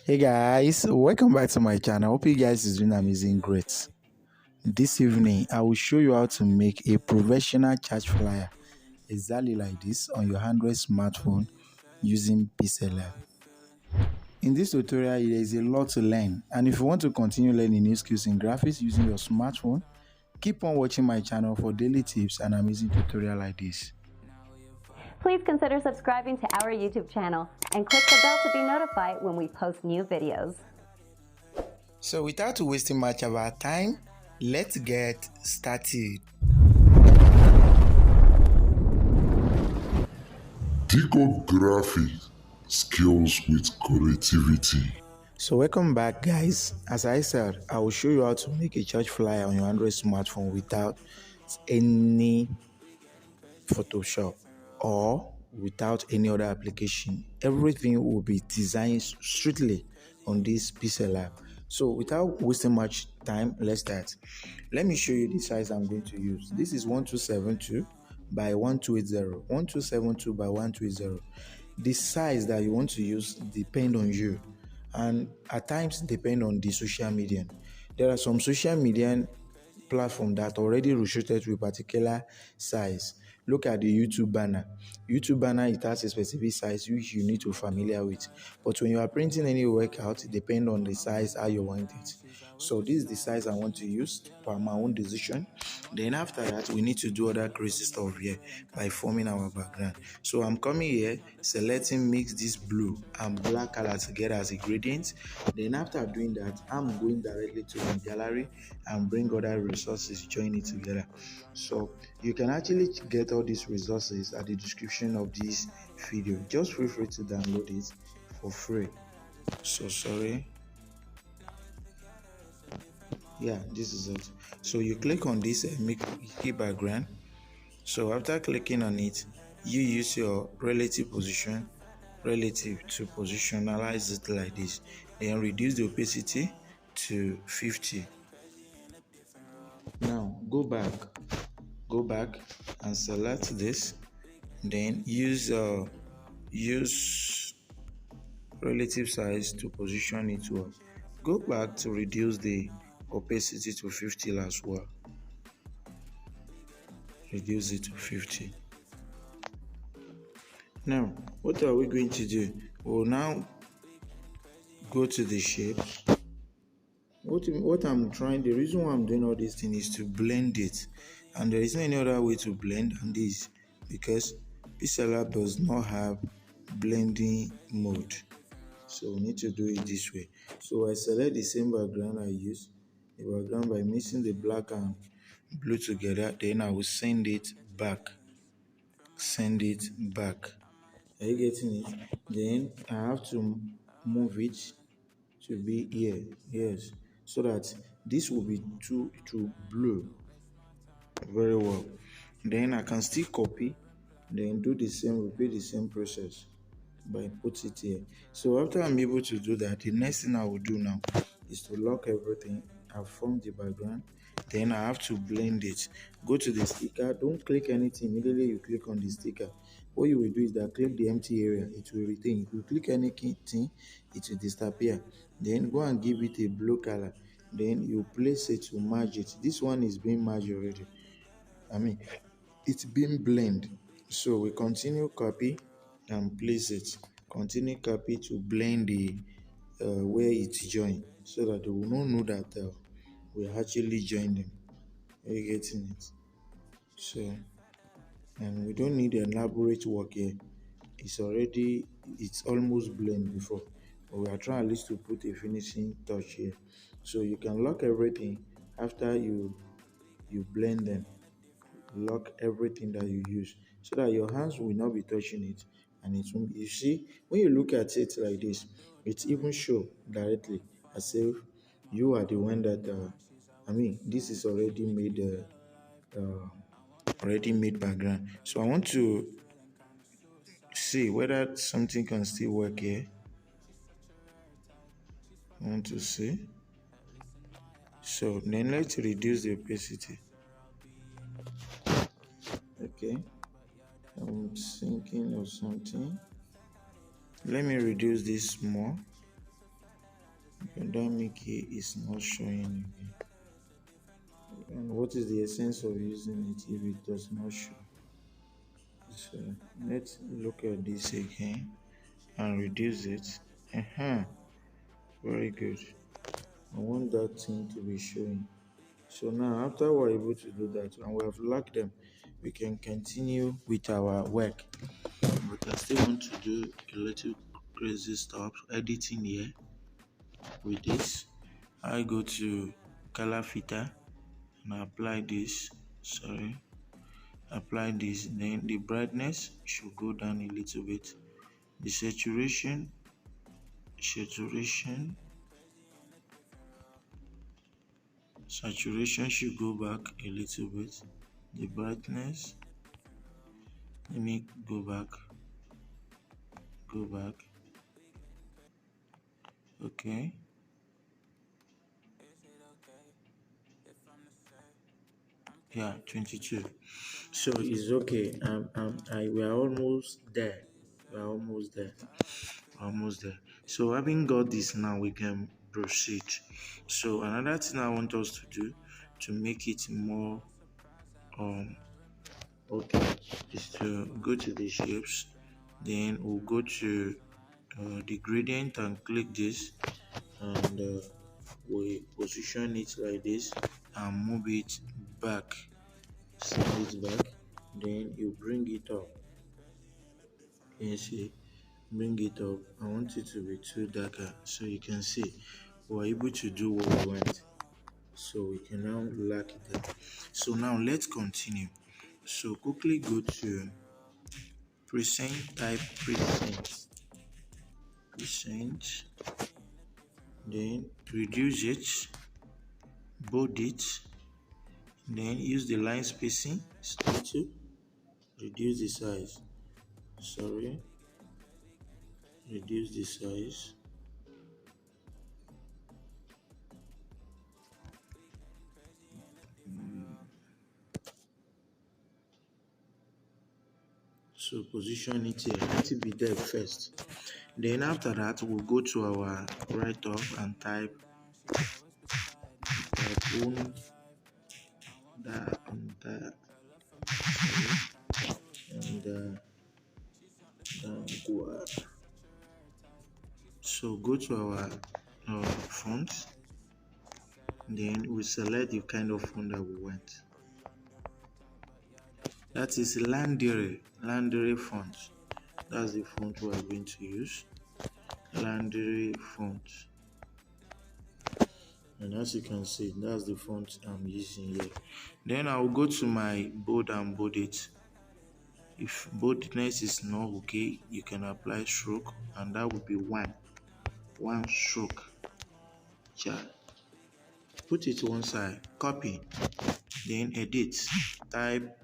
Hey guys, welcome back to my channel. Hope you guys is doing amazing great. This evening I will show you how to make a professional church flyer exactly like this on your Android smartphone using Pixellab. In this tutorial there is a lot to learn, and if you want to continue learning new skills in graphics using your smartphone, keep on watching my channel for daily tips and amazing tutorial like this. Please consider subscribing to our YouTube channel and click the bell to be notified when we post new videos. So without wasting much of our time, let's get started. Diko Graphics, skills with creativity. So welcome back guys. As I said, I will show you how to make a church flyer on your Android smartphone without any Photoshop or without any other application. Everything will be designed strictly on this Pixellab. So without wasting much time, let's start. Let me show you the size I'm going to use. This is 1272 by 1280. 1272 by 1280. The size that you want to use depend on you, and at times depend on the social media. There are some social media platform that already restricted to a particular size. Look at the YouTube banner. YouTube banner, it has a specific size which you need to familiar with. But when you are printing any workout, it depends on the size how you want it. So this is the size I want to use for my own decision. Then after that, we need to do other crazy stuff here by forming our background. So I'm coming here, selecting mix this blue and black color together as a gradient. Then after doing that, I'm going directly to my gallery and bring other resources, join it together. So you can actually get all these resources at the description of this video. Just feel free to download it for free. So sorry. Yeah, this is it. So you click on this and make key background. So after clicking on it, you use your relative position to positionalize it like this. Then reduce the opacity to 50. Now go back and select this. Then use relative size to position it well. Go back to reduce the opacity to 50 as well. Reduce it to 50. Now what are we going to do? We'll now go to the shape. The reason why I'm doing all these things is to blend it, and there isn't any other way to blend than this, because Pixellab does not have blending mode. So we need to do it this way. So I select the same background I use, the background by mixing the black and blue together. Then I will send it back. Are you getting it? Then I have to move it to be here, yes, so that this will be to blue very well. Then I can still copy, then do the same, repeat the same process by put it here. So after I'm able to do that, the next thing I will do now is to lock everything. I've formed the background, then I have to blend it. Go to the sticker, don't click anything immediately you click on the sticker. What you will do is that click the empty area, it will retain. If you click anything, it will disappear. Then go and give it a blue color, then you place it to merge it. This one is being merged already, it's been blend. So we continue copy and place it, continue copy to blend the where it's joined, so that they will not know that we actually joined them. Are you getting it? So, and we don't need elaborate work here. It's almost blend before, but we are trying at least to put a finishing touch here. So you can lock everything after you blend them. Lock everything that you use, so that your hands will not be touching it, and it won't. You see, when you look at it like this, it even show directly as if you are the one that this is already made background. So I want to see whether something can still work here. I want to see. So then let's reduce the opacity. Okay, I'm thinking of something. Let me reduce this more. That Mickey is not showing again. And what is the essence of using it if it does not show? So let's look at this again and reduce it. Very good. I want that thing to be showing. So now after we're able to do that and we have locked them, we can continue with our work. But I still want to do a little crazy stuff editing here with this. I go to color filter and apply this. Apply this. Then the brightness should go down a little bit. The saturation should go back a little bit. The brightness, let me go back. Okay. Yeah, 22. So it's okay. We are almost there. Almost there. So having got this now, we can proceed. So another thing I want us to do to make it more okay is to go to the shapes. Then we'll go to the gradient and click this, and we position it like this and move it back. Send it back. Then you bring it up. You see, bring it up. I want it to be too darker so you can see we're able to do what we want. So we can now lock it up. So now let's continue. So quickly go to present, type present, then reduce it, bold it, then use the line spacing to reduce the size. Reduce the size. So position it here. Let it be there first. Then after that, we'll go to our right up and type on that and so go to our font. Then we select the kind of font that we want. That is Landere font. That's the font we are going to use. Landere font. And as you can see, that's the font I'm using here. Then I'll go to my bold and bold it. If boldness is not okay, you can apply stroke, and that would be one stroke. Put it to one side, copy, then edit, type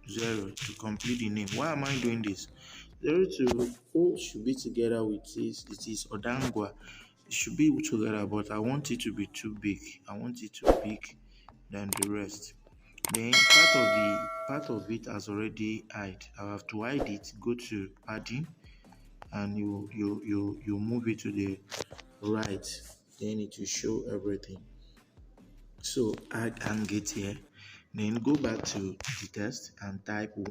0 to complete the name. Why am I doing this? 0 to O should be together with this. It is Odangwa. It should be together, but I want it to be too big. I want it to be big than the rest. Then part of it has already hide. I have to hide it. Go to padding, and you move it to the right. Then it will show everything. So add and get here. Then go back to the text and type 1.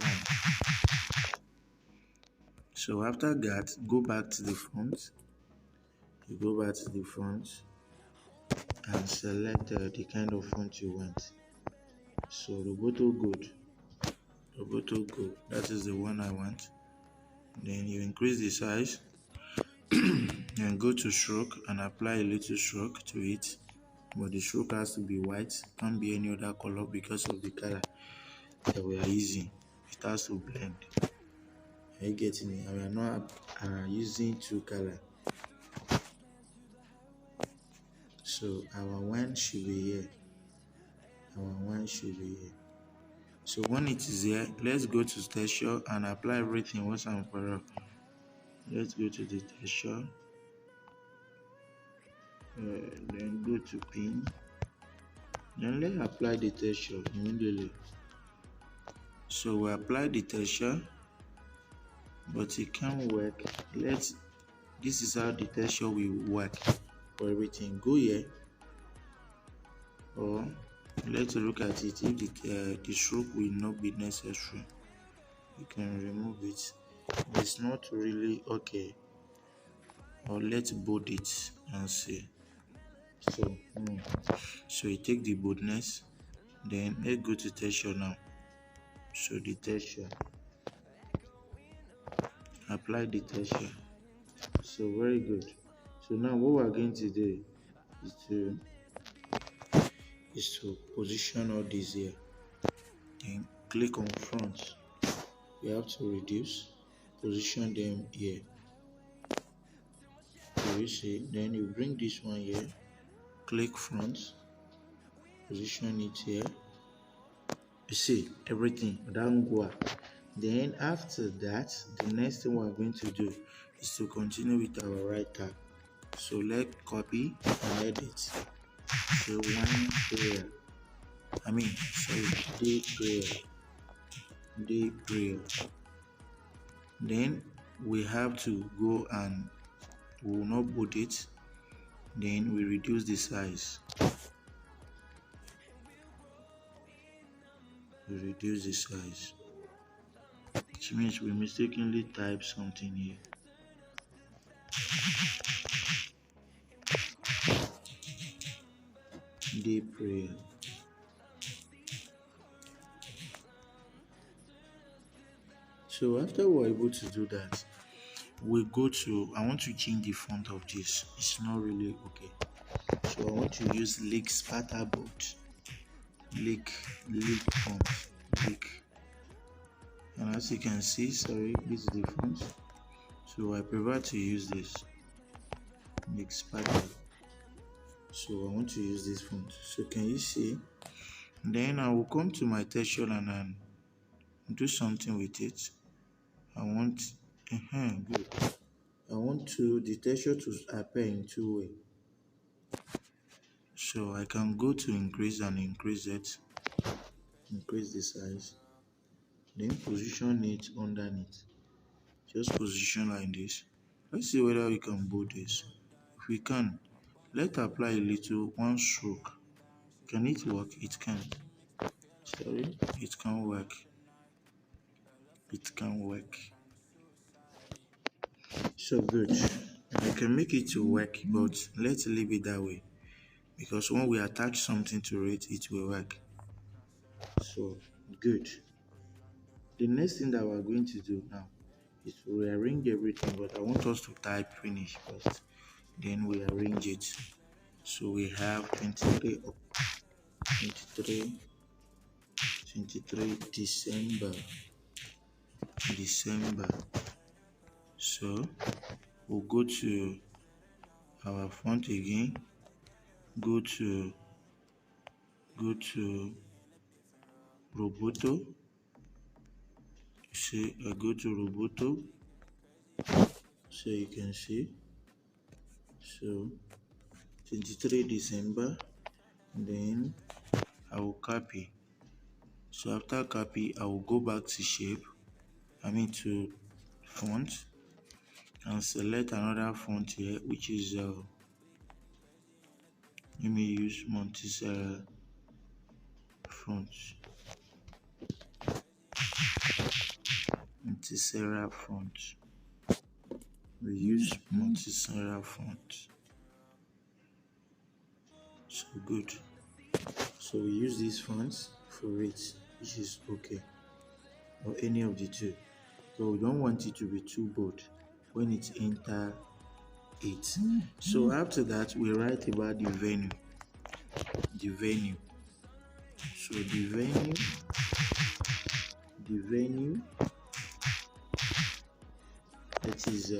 So after that, go back to the front. You go back to the front and select the kind of font you want. So Roboto Good, that is the one I want. Then you increase the size and go to stroke and apply a little stroke to it. But the stroke has to be white, can't be any other color because of the color that we are using. It has to blend. Are you getting me? We are not using two color. So our one should be here. So when it is here, let's go to texture and apply everything once and for all. Let's go to the texture. Then go to pin. Then let's apply the texture immediately. So we apply the texture, but it can't work. This is how the texture will work. for everything. Go here, or let's look at it. If the stroke will not be necessary, you can remove it. It's not really okay. Or let's bold it and see. So you take the boldness, then let's go to texture now. So the texture, apply the texture. So very good. So now what we're going to do is to position all these here. Then click on front. You have to reduce, position them here. So you see, then you bring this one here, click front, position it here. You see everything, don't go. Then after that, the next thing we're going to do is to continue with our right tag. So let's copy and edit. So one prayer. Day prayer. Then we have to go and we will not put it. Then we reduce the size. Which means we mistakenly type something here. Day prayer. So after we're able to do that, we go to, I want to change the font of this. It's not really okay. So I want to use Leak Spatterboard. Leak font. Leak. And as you can see, sorry, this is the font. So I prefer to use this. Leak Spatter. So I want to use this font. So can you see? Then I will come to my texture and do something with it. I want good. I want the texture to appear in two ways. So I can go to increase and increase it. Increase the size. Then position it underneath. Just position like this. Let's see whether we can bold this. If we can, let's apply a little one stroke. Can it work? It can't. Sorry, it can't work. It can work. So good. I can make it to work, but let's leave it that way. Because when we attach something to it, it will work. So good. The next thing that we're going to do now is to rearrange everything, but I want us to type finish first. Then we arrange it. So we have 23 December. So we'll go to our font again. Go to Roboto. See, I go to Roboto. So you can see. So 23 December. Then I will copy. So after copy, I will go back to shape. To font, and select another font here, which is let me use Montiserra font. We use Montiserra font. So good. So we use these fonts for it, which is okay, or any of the two. So we don't want it to be too bold when it enter it. So after that, we write about the venue. So the venue, that is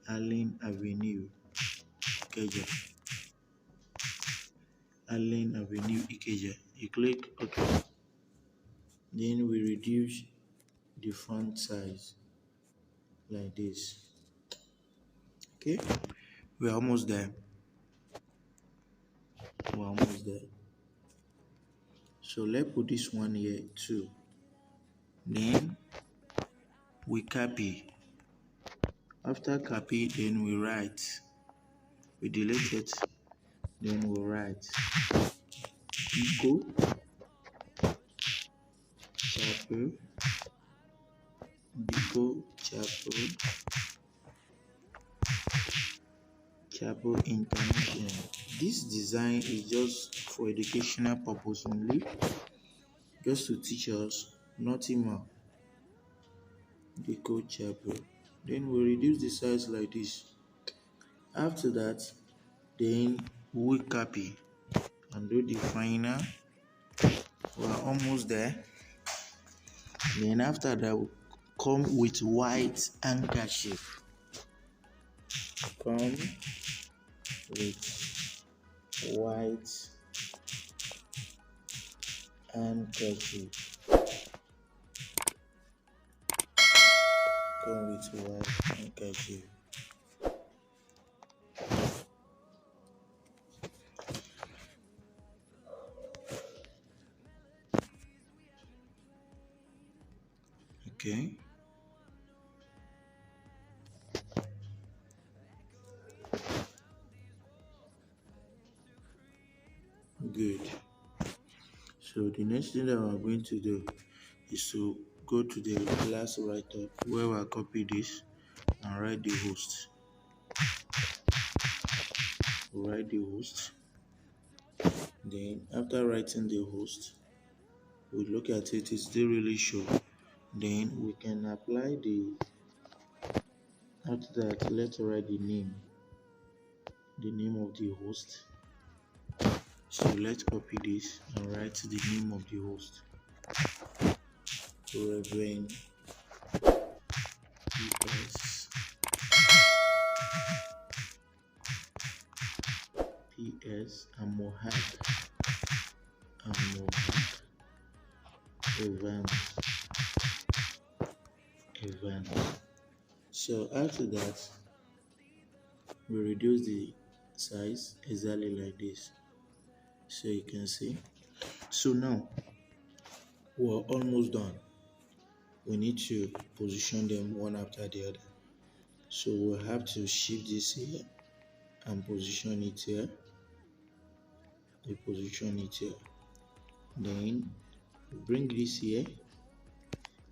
Allen Avenue, Ikeja. Allen Avenue, Ikeja. You click OK. Then we reduce the font size like this. Okay, we're almost there. So let's put this one here too. Then we copy. After copy, then we write. We delete it, then we write Diko Chapel, Diko Chapel International. This design is just for educational purpose only, just to teach us, nothing more. Diko Chapel. Then we reduce the size like this. After that, then we copy and do the final. We're almost there. Then after that, we come with white handkerchief. Come with white handkerchief. Come with white handkerchief. Okay. Good. So the next thing that we're going to do is to go to the last write-up where we'll copy this and write the host. Write the host. Then after writing the host, we look at it, it's still really short. Then we can apply the, after that, let's write the name of the host. So let's copy this and write the name of the host. Reverend PS and Mohawk event. So after that, we reduce the size exactly like this, so you can see. So now we're almost done. We need to position them one after the other. So we'll have to shift this here and position it here. We position it here. Then we bring this here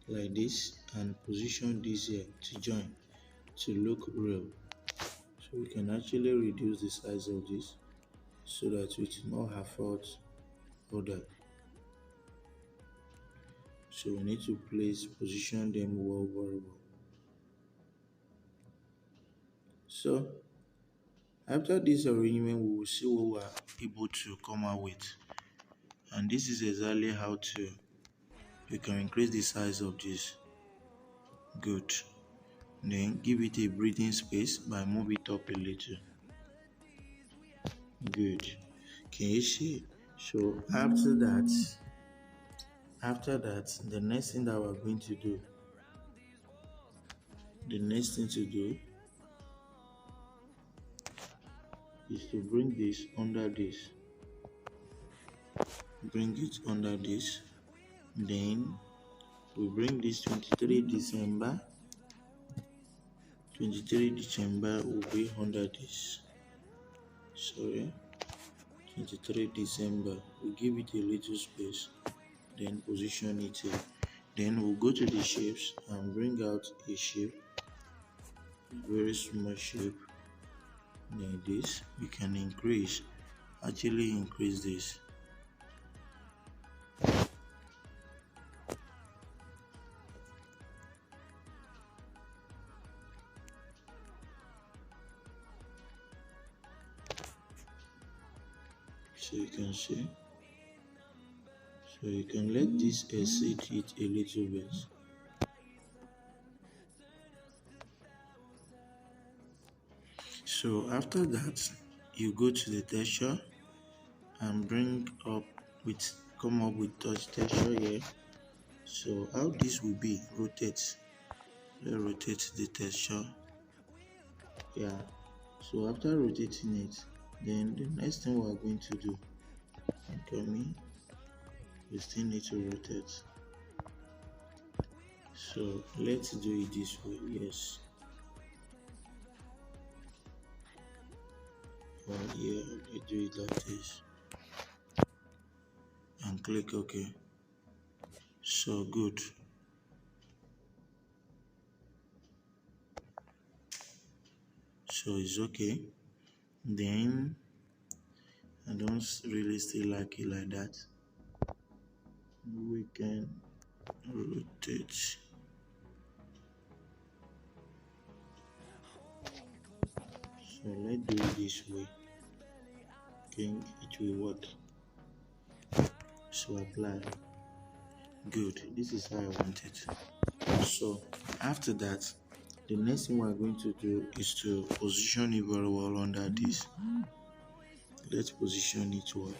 like this and position this here to join to look real. So we can actually reduce the size of this so that it will not affect other. So we need to position them well, very well. So after this arrangement, we will see what we are able to come out with. And this is exactly how you can increase the size of this. Good. Then give it a breathing space by moving it up a little. Good. Can you see? So after that, the next thing that we're going to do, is to bring this under this. Bring it under this. Then we bring this 23 December. 23 December will be under this. Sorry. 23 December. We give it a little space. Then position it here. Then we'll go to the shapes and bring out a shape. A very small shape. Like this. We can increase this. So you can see. So you can let this exceed it a little bit. So after that, you go to the texture and come up with touch texture here. So how this will be, rotate. Let's rotate the texture. Yeah. So after rotating it, then the next thing we are going to do, we still need to rotate. So let's do it this way. Yes. Or yeah, we do it like this. And click OK. So good. So it's okay. Then I don't really still like it like that. We can rotate. So let's do it this way. Think it will work. So apply. Good. This is how I want it. So after that, the next thing we're going to do is to position it very well under this. Let's position it well.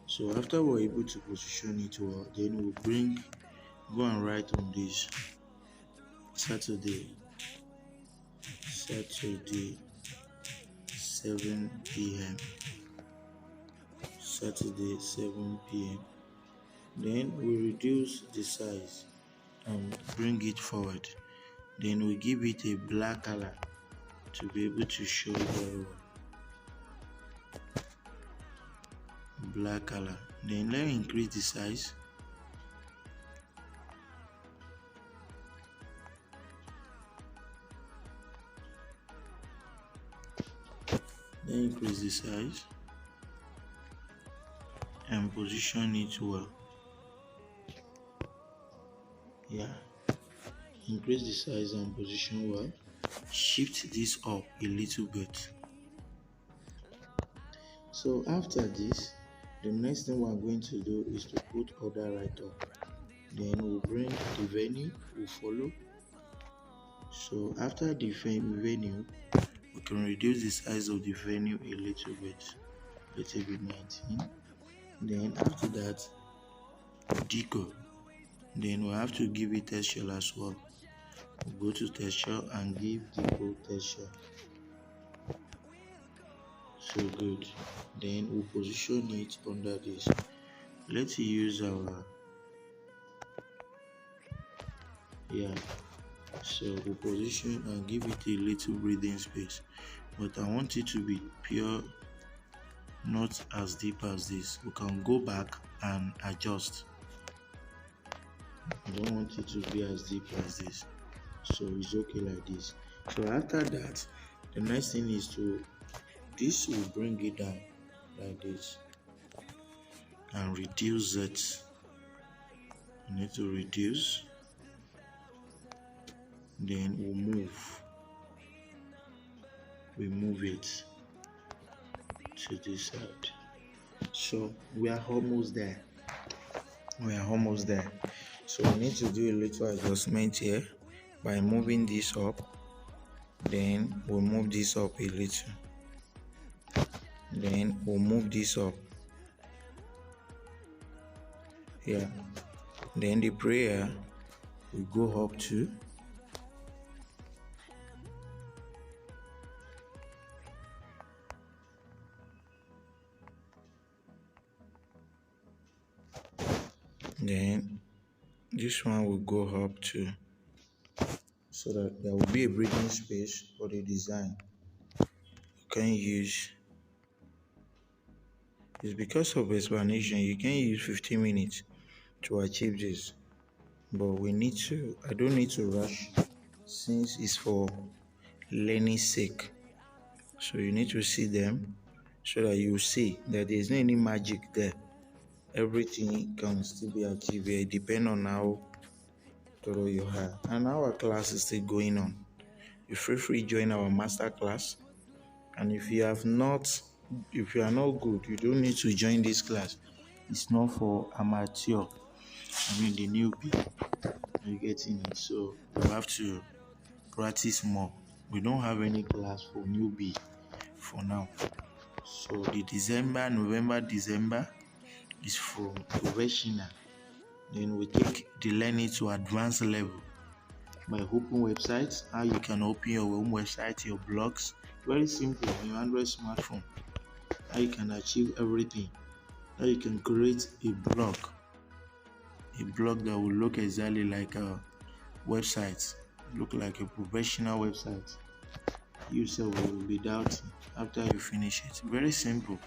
So after we're able to position it well, then we'll go and write on this Saturday 7 p.m. Saturday 7 p.m. Then we reduce the size and bring it forward. Then we give it a black color to be able to show very well. Black color. Then let's increase the size. Then increase the size and position it well. Yeah. Increase the size and position well. Shift this up a little bit. So after this, the next thing we're going to do is to put order right up. Then we'll bring the venue, we'll follow. So after the venue, we can reduce the size of the venue a little bit. Let's say 19. Then after that, Diko. Then we'll have to give it texture as well. We'll go to texture and give Diko texture. So good. Then we'll position it under this. Let's use our so we'll position and give it a little breathing space, but I want it to be pure, not as deep as this. We can go back and adjust. I don't want it to be as deep as this, so it's okay like this. So after that, the next thing is this will bring it down like this and reduce it. You need to reduce, then we'll move it to this side. So we are almost there. So we need to do a little adjustment here by moving this up. Then we'll move this up a little. Then we'll move this up. Yeah. Then the prayer will go up to. Then this one will go up to, so that there will be a breathing space for the design. You can use, it's because of explanation, you can use 15 minutes to achieve this, but I don't need to rush since it's for learning sake. So you need to see them so that you see that there's not any magic there. Everything can still be achieved. It depends on how thorough you are. And our class is still going on. You feel free to join our master class. And if you are not good, you don't need to join this class. It's not for amateur. The newbie. You're getting it. So you have to practice more. We don't have any class for newbie for now. So the November, December is from professional. Then we take the learning to advanced level by open websites. How you can open your own website, your blogs. Very simple on your Android smartphone. How you can achieve everything. How you can create a blog that will look exactly like website, look like a professional website. You yourself will be doubting after you finish it. Very simple.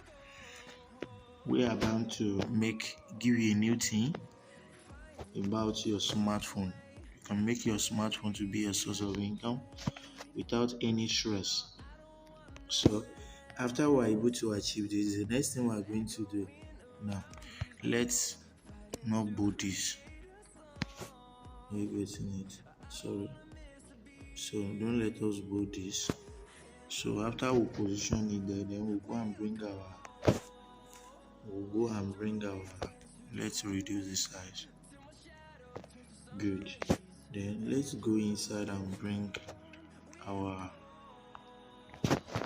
We are bound to give you a new thing about your smartphone. You can make your smartphone to be a source of income without any stress. So after we're able to achieve this, the next thing we're going to do now, let's not bold this. Are you getting it? Sorry. So don't let us bold this. So after we position it there, then we'll go and bring our let's reduce the size. Good. Then let's go inside and bring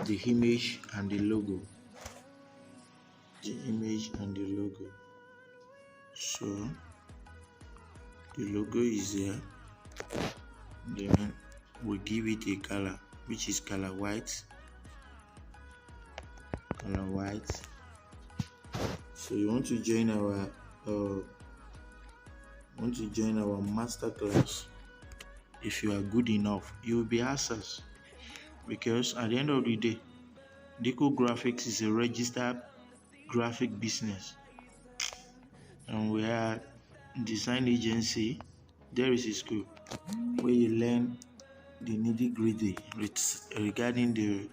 the image and the logo. So the logo is there. Then we give it a color, which is color white. So you want to join our masterclass. If you are good enough, you will be accessed, because at the end of the day, Diko Graphics is a registered graphic business, and we are design agency. There is a school where you learn the nitty-gritty regarding the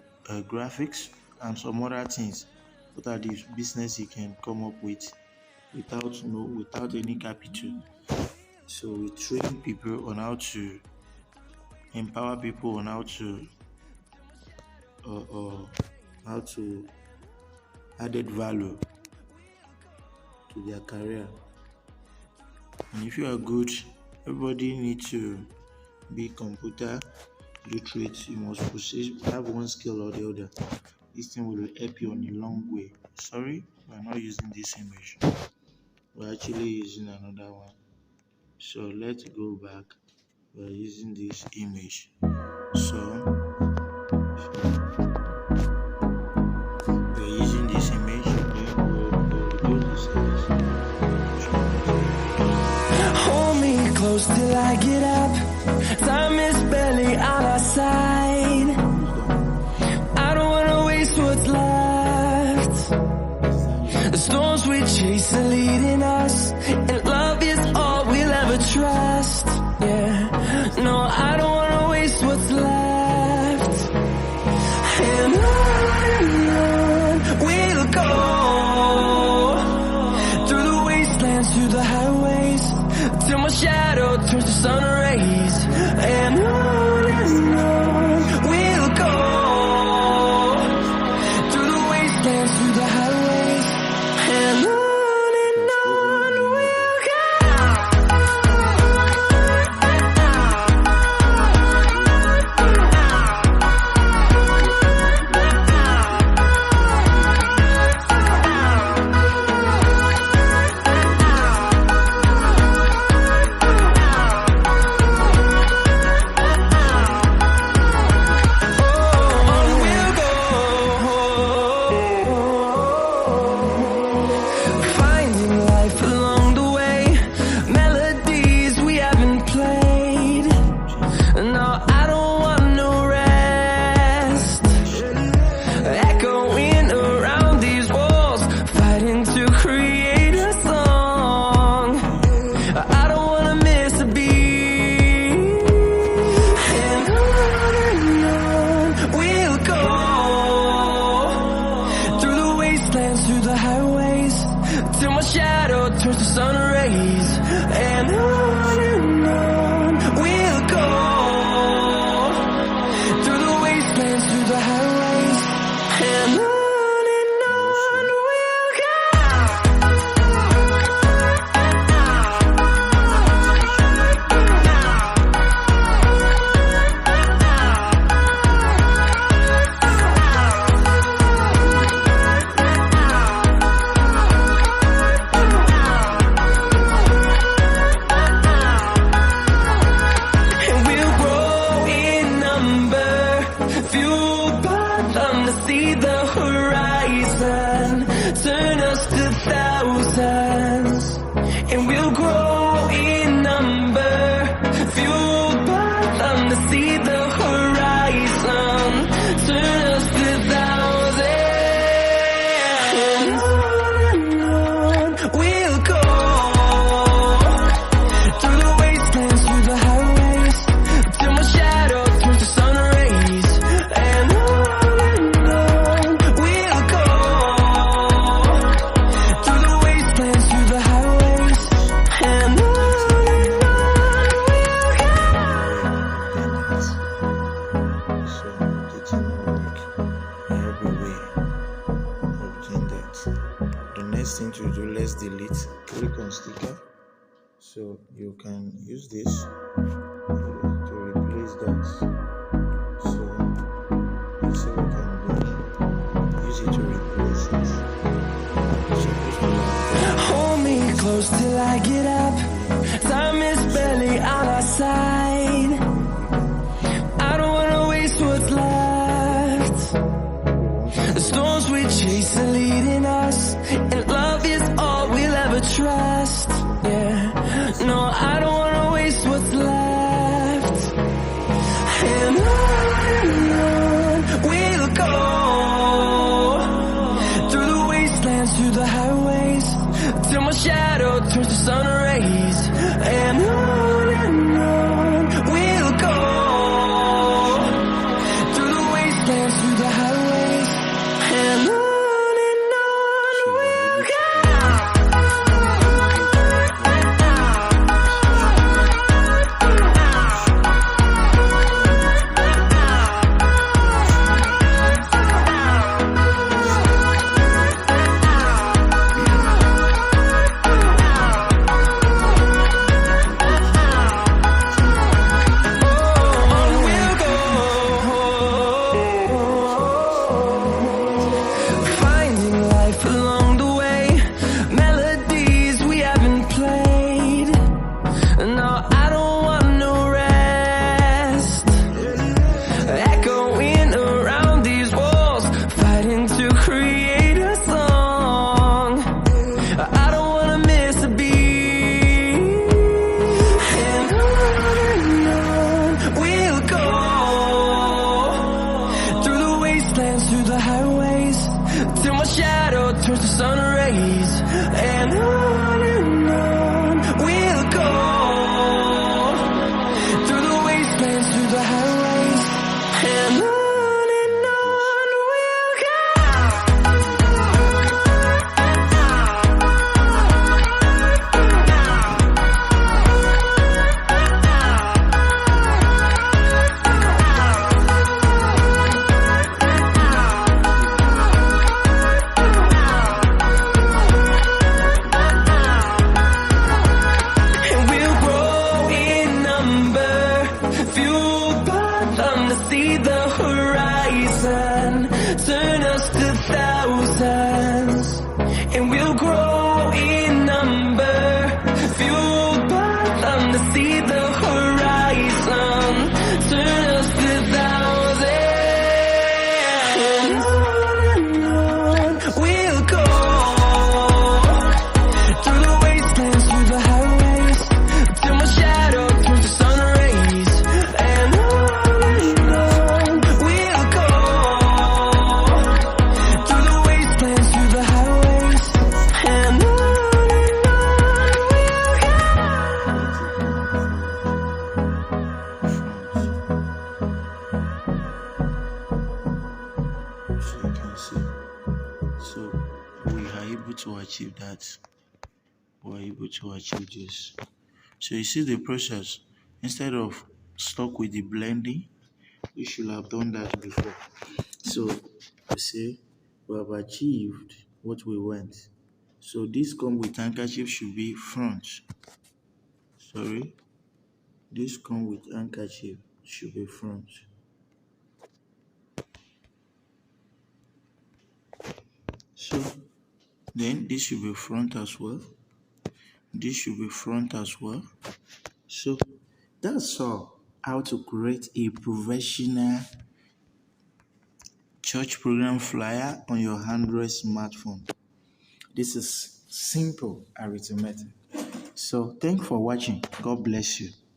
graphics and some other things. What are the business you can come up with without any capital? So we train people on how to empower people on how to added value to their career. And if you are good, everybody needs to be computer literate. You must have one skill or the other. This thing will help you on a long way. Sorry, we're not using this image. We're actually using another one. So let's go back. We're using this image. So we're using this image. Then we'll do this image. Hold me close till I get up. Time is barely on our side. I don't wanna waste what's left. The storms we chase are leading us, and love is all we'll ever trust. Yeah, no, I don't wanna waste what's left. And on we'll go, through the wastelands, through the highways, till my shadow turns to sun rays. And on we'll go, through the wastelands, through the highways, and on we'll So you can use this to replace that. So let's see what we can do. Use it to replace it. Hold me close till I get up. Time is barely on our side. I don't wanna waste what's left. The storms we chase are leading us, and love is all we'll ever trust. Yeah, no, I don't wanna waste what's left. And on we'll go, through the wastelands, through the highways, till my shadow turns to sun rays. And on we'll go, through the wastelands, through the highways, and on we'll go. Finding life along the way, melodies we haven't played. No, I don't want no rest. Echoing around these walls, fighting to create a song. I don't wanna miss a beat. And on we'll go, through the wastelands, through the highways, till my shadow turns to sun rays. And on we'll go, through the wastelands, through the highways, and on we'll go. And we'll grow in number, fueled by them to see the horizon, turn us to thousands. And we'll grow in number, fueled by them to see the horizon, turn us to thousands. And on we'll go, through the wastelands, through the highways, till my shadow turns to sun rays. And on we'll go, through the wastelands, through the highways, and on we'll go. So you can see. So we are able to achieve that. We are able to achieve this. So you see the process. Instead of stuck with the blending, we should have done that before. So you see, we have achieved what we want. So this come with handkerchief should be front. Sorry. This come with handkerchief should be front. So then this should be front as well. This should be front as well. So that's all how to create a professional church program flyer on your Android smartphone. This is simple arithmetic. So thanks for watching. God bless you.